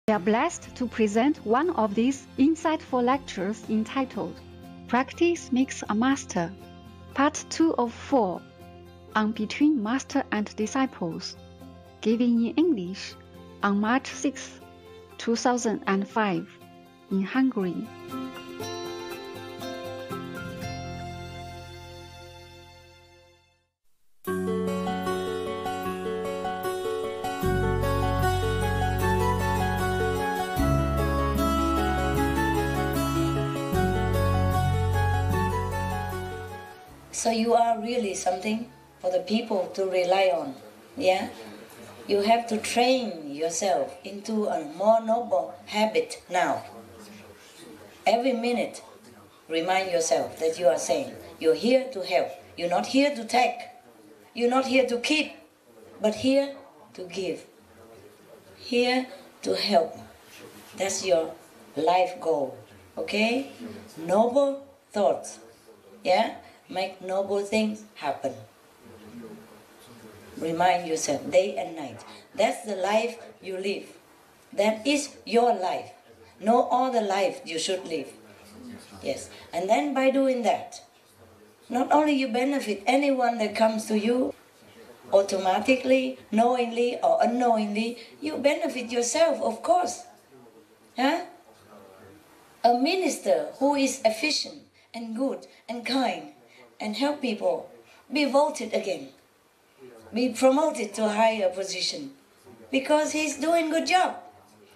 We are blessed to present one of these insightful lectures entitled Practice Makes a Master, Part 2 of 4, on Between Master and Disciples, given in English on March 6, 2005, in Hungary. So you are really something for the people to rely on, yeah? You have to train yourself into a more noble habit now. Every minute, remind yourself that you are saying, you're here to help. You're not here to take. You're not here to keep, but here to give. Here to help. That's your life goal, okay? Noble thoughts, yeah? Make noble things happen. Remind yourself day and night. That's the life you live. That is your life. No other life you should live. Yes. And then by doing that, not only you benefit anyone that comes to you, automatically, knowingly or unknowingly, you benefit yourself, of course. Huh? A minister who is efficient and good and kind and help people, be voted again, be promoted to a higher position, because he's doing good job.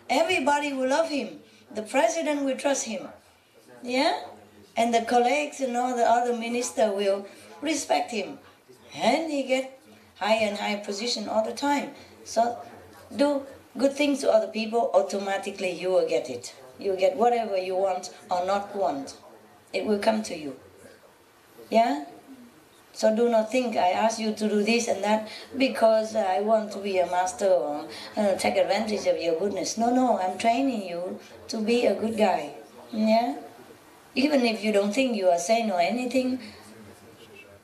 Everybody will love him. The president will trust him, yeah? And the colleagues and all the other ministers will respect him. And he get higher and higher position all the time. So do good things to other people, automatically you will get it. You get whatever you want or not want. It will come to you. Yeah? So do not think I ask you to do this and that because I want to be a master or take advantage of your goodness. No, I'm training you to be a good guy. Yeah? Even if you don't think you are sane or anything,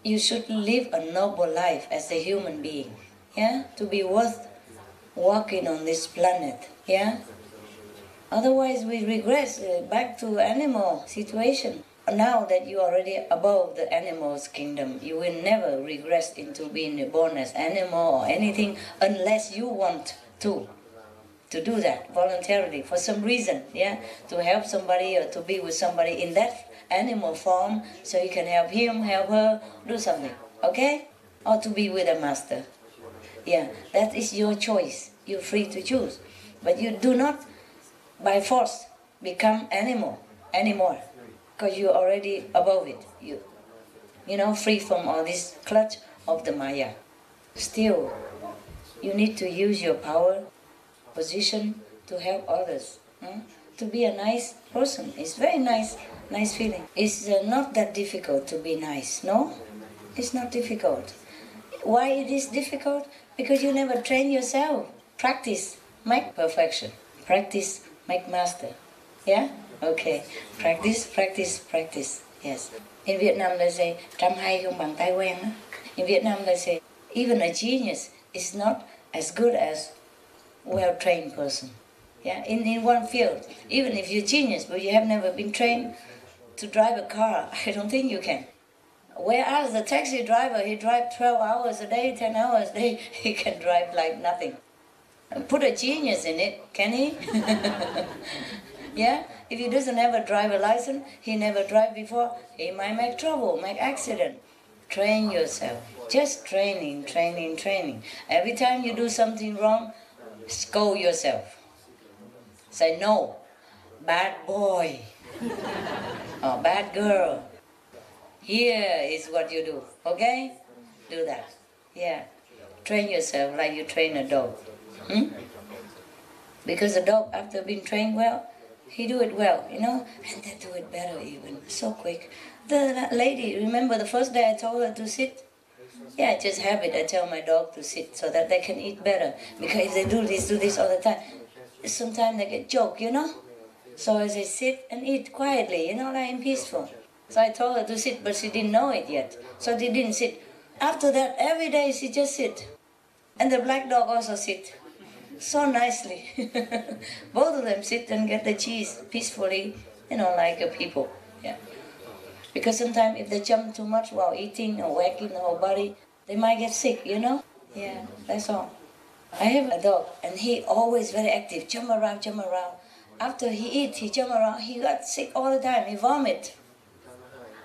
you should live a noble life as a human being. Yeah? To be worth walking on this planet. Yeah? Otherwise we regress back to animal situation. Now that you are already above the animal's kingdom, you will never regress into being born as animal or anything unless you want to do that voluntarily for some reason, yeah, to help somebody or to be with somebody in that animal form, so you can help him, help her, do something, okay? Or to be with a master, yeah, that is your choice. You're free to choose, but you do not by force become animal anymore. Because you're already above it. You know, free from all this clutch of the Maya. Still, you need to use your power, position to help others. To be a nice person. It's very nice feeling. It's not that difficult to be nice, no? It's not difficult. Why it is difficult? Because you never train yourself. Practice, make perfection. Practice, make master. Yeah? Okay, practice. Yes. In Vietnam they say, trăm hay không bằng tai quen. In Vietnam they say, even a genius is not as good as well-trained person. Yeah, in one field. Even if you're genius, but you have never been trained to drive a car, I don't think you can. Whereas the taxi driver, he drives 12 hours a day, 10 hours a day, he can drive like nothing. Put a genius in it, can he? Yeah? If he doesn't have a driver license, he never drive before, he might make trouble, make accident. Train yourself. Just training. Every time you do something wrong, scold yourself. Say no, bad boy, or bad girl. Here is what you do, okay? Do that, yeah. Train yourself like you train a dog. Because a dog, after being trained well, he do it well, you know, and they do it better even, so quick. The lady, remember the first day I told her to sit? Yeah, just habit, I tell my dog to sit so that they can eat better. Because if they do this all the time, sometimes they get choked, you know? So I say sit and eat quietly, you know, like peaceful. So I told her to sit, but she didn't know it yet. So she didn't sit. After that, every day she just sit. And the black dog also sit. so nicely. Both of them sit and get the cheese peacefully, like people. Yeah. Because sometimes if they jump too much while eating or whacking the whole body, they might get sick, Yeah, that's all. I have a dog, and he always very active, jump around, jump around. After he eats, he jump around, he got sick all the time, he vomit.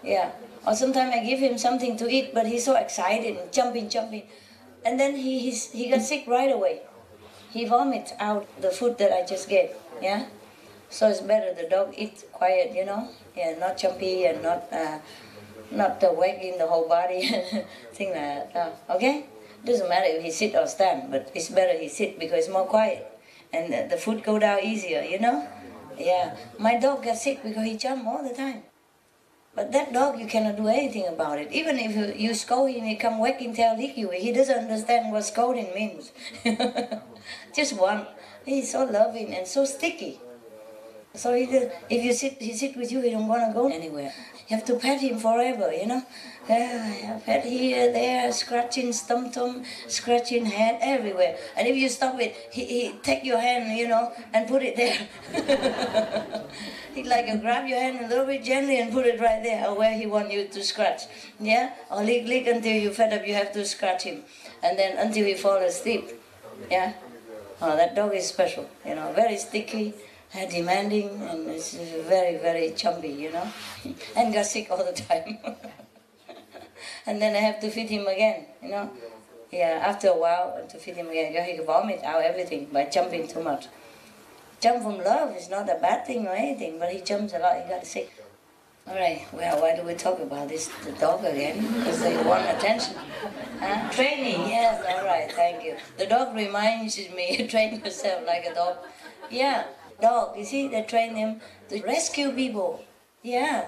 Yeah. Or sometimes I give him something to eat, but he's so excited and jumping. And then he got sick right away. He vomits out the food that I just gave, yeah? So it's better the dog eat quiet, Yeah, not jumpy and not wagging the whole body, thing like that. Okay? Doesn't matter if he sit or stand, but it's better he sit because it's more quiet. And the food go down easier, Yeah. My dog got sick because he jump all the time. But that dog, you cannot do anything about it. Even if you scold him, he come wagging tail, lick you. He doesn't understand what scolding means. Just one. He's so loving and so sticky. So if he sit with you, he don't want to go anywhere. You have to pet him forever, Pet here, there, scratching stump, scratching head, everywhere. And if you stop it, he take your hand, and put it there. He grab your hand a little bit gently and put it right there where he want you to scratch. Yeah? Or lick until you fed up, you have to scratch him. And then until he fall asleep. Yeah? Oh, that dog is special, very sticky. Demanding, and it's very, very chumpy, and got sick all the time. And then I have to feed him again, Yeah, after a while, I have to feed him again. He can vomit out everything by jumping too much. Jump from love is not a bad thing or anything, but he jumps a lot, he got sick. All right, well, why do we talk about the dog again? Because they want attention. Huh? Training, yes, all right, thank you. The dog reminds me, train yourself like a dog. Yeah. Dog, you see, they train them to rescue people, yeah,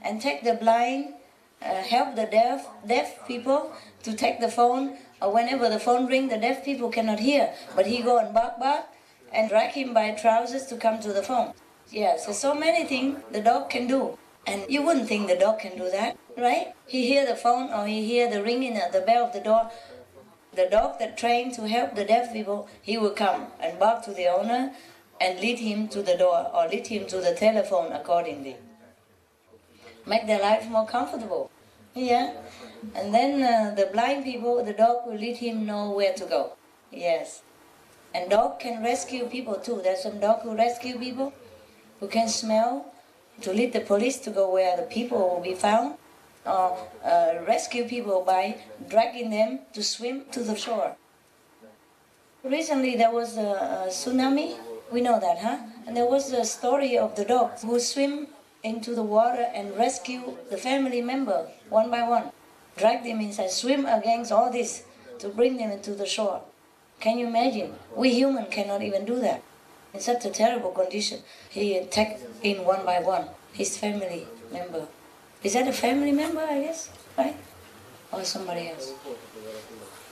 and take the blind, help the deaf people to take the phone, or whenever the phone rings, the deaf people cannot hear, but he go and bark, and drag him by trousers to come to the phone. Yeah, so many things the dog can do, and you wouldn't think the dog can do that, right? He hear the phone, or he hear the ringing at the bell of the door. The dog that trained to help the deaf people, he will come and bark to the owner, and lead him to the door or lead him to the telephone accordingly. Make their life more comfortable. Yeah. And then the blind people, the dog will lead him know where to go. Yes. And dog can rescue people too. There's some dog who rescue people, who can smell, to lead the police to go where the people will be found, or rescue people by dragging them to swim to the shore. Recently there was a tsunami. We know that, huh? And there was a story of the dog who swim into the water and rescue the family member one by one. Drag them inside, swim against all this to bring them into the shore. Can you imagine? We humans cannot even do that. In such a terrible condition, he take in one by one his family member. Is that a family member, I guess? Right? Or somebody else?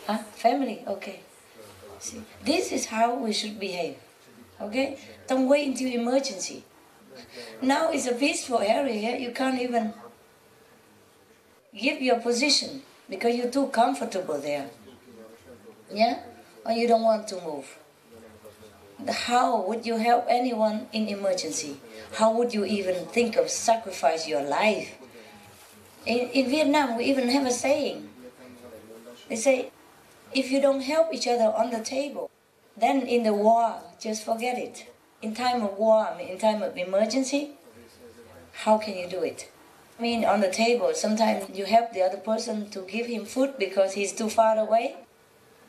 Huh? Family? Okay. See, this is how we should behave. Okay? Don't wait until emergency. Now it's a peaceful area, you can't even give your position because you're too comfortable there. Yeah? Or you don't want to move. How would you help anyone in emergency? How would you even think of sacrifice your life? In Vietnam, we even have a saying. They say, if you don't help each other on the table, then in the war, just forget it. In time of war, in time of emergency, how can you do it? I mean, on the table, sometimes you help the other person to give him food because he's too far away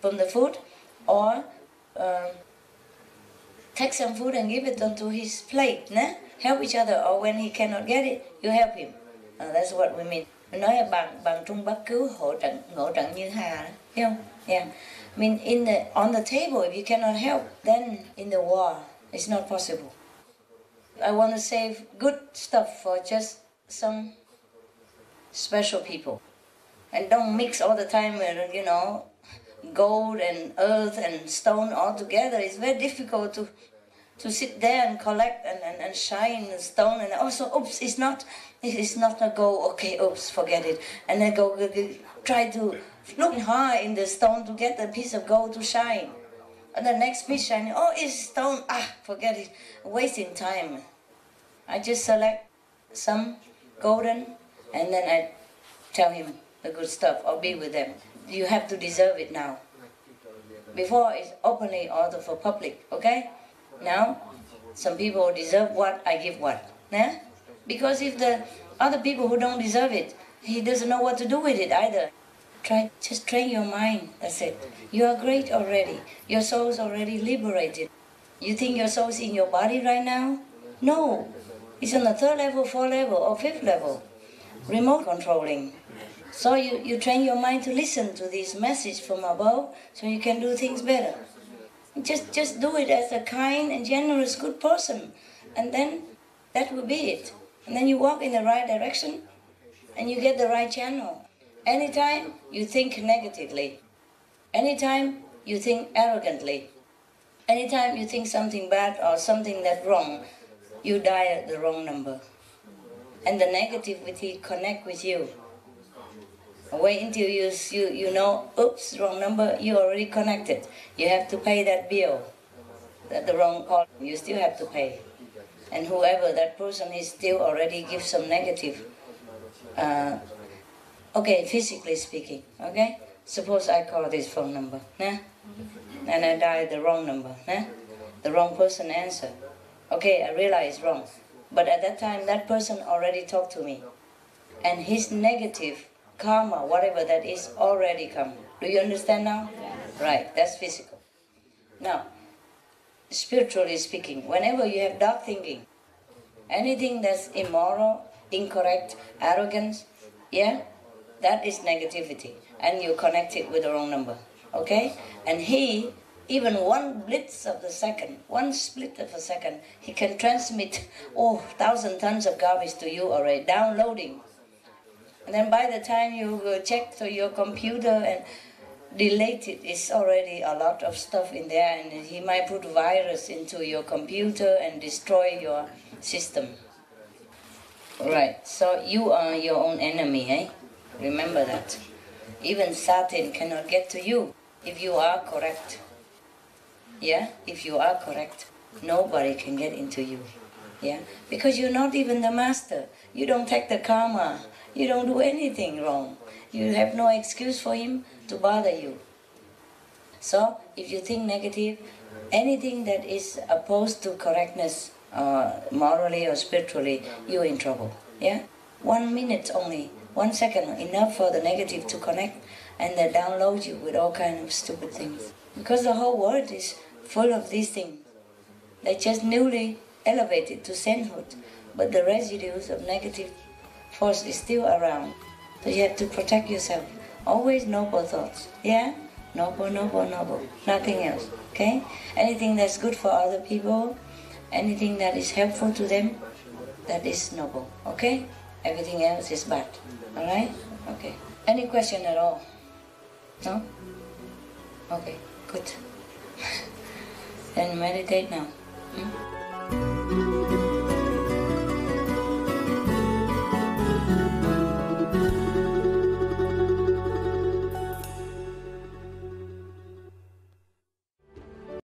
from the food, or take some food and give it onto his plate. Nah? Help each other, or when he cannot get it, you help him. That's what we mean. Mình nói là bằng trung bắc cứu ngộ trận như hà, thấy không? Yeah. I mean, on the table, if you cannot help, then in the war, it's not possible. I want to save good stuff for just some special people. And don't mix all the time with, gold and earth and stone all together. It's very difficult to sit there and collect and shine the stone and also, oops, it's not a gold, okay, oops, forget it. And then go try to look high in the stone to get a piece of gold to shine. And the next piece shining, oh, it's stone, forget it, wasting time. I just select some golden, and then I tell him the good stuff, or be with them. You have to deserve it now. Before, it's openly ordered for public, okay? Now, some people deserve what, I give what. Yeah? Because if the other people who don't deserve it, he doesn't know what to do with it either. Just train your mind, that's it. You are great already. Your soul is already liberated. You think your soul is in your body right now? No. It's on the 3rd level, 4th level, or 5th level. Remote controlling. So you train your mind to listen to this message from above so you can do things better. Just do it as a kind and generous, good person. And then that will be it. And then you walk in the right direction and you get the right channel. Anytime you think negatively, anytime you think arrogantly, anytime you think something bad or something that's wrong, you die at the wrong number. And the negativity connect with you. Wait until you know, oops, wrong number, you already connected. You have to pay that bill, the wrong call, you still have to pay. And whoever that person is still already gives some negative, okay, physically speaking, okay? Suppose I call this phone number, nah? And I dial the wrong number, nah? The wrong person answer. Okay, I realize it's wrong. But at that time, that person already talked to me. And his negative karma, whatever that is, already come. Do you understand now? Yes. Right, that's physical. Now, spiritually speaking, whenever you have dark thinking, anything that's immoral, incorrect, arrogance, yeah, that is negativity. And you connect it with the wrong number, okay? And he, even one blitz of the second, one split of a second, he can transmit, 1,000 tons of garbage to you already, downloading. And then by the time you check to your computer and delete it, it's already a lot of stuff in there, and he might put virus into your computer and destroy your system. Right, so you are your own enemy, eh? Remember that. Even Satan cannot get to you if you are correct. Yeah, if you are correct, nobody can get into you. Yeah, because you're not even the master. You don't take the karma. You don't do anything wrong. You have no excuse for him to bother you. So, if you think negative, anything that is opposed to correctness, morally or spiritually, you're in trouble. Yeah? 1 minute only, 1 second, enough for the negative to connect, and they download you with all kinds of stupid things. Because the whole world is full of these things. They just newly elevated to sainthood, but the residues of negative force is still around. So you have to protect yourself. Always noble thoughts. Yeah? Noble, noble, noble. Nothing else. Okay? Anything that's good for other people, anything that is helpful to them, that is noble. Okay? Everything else is bad. Alright? Okay. Any question at all? No? Okay, good. Then meditate now.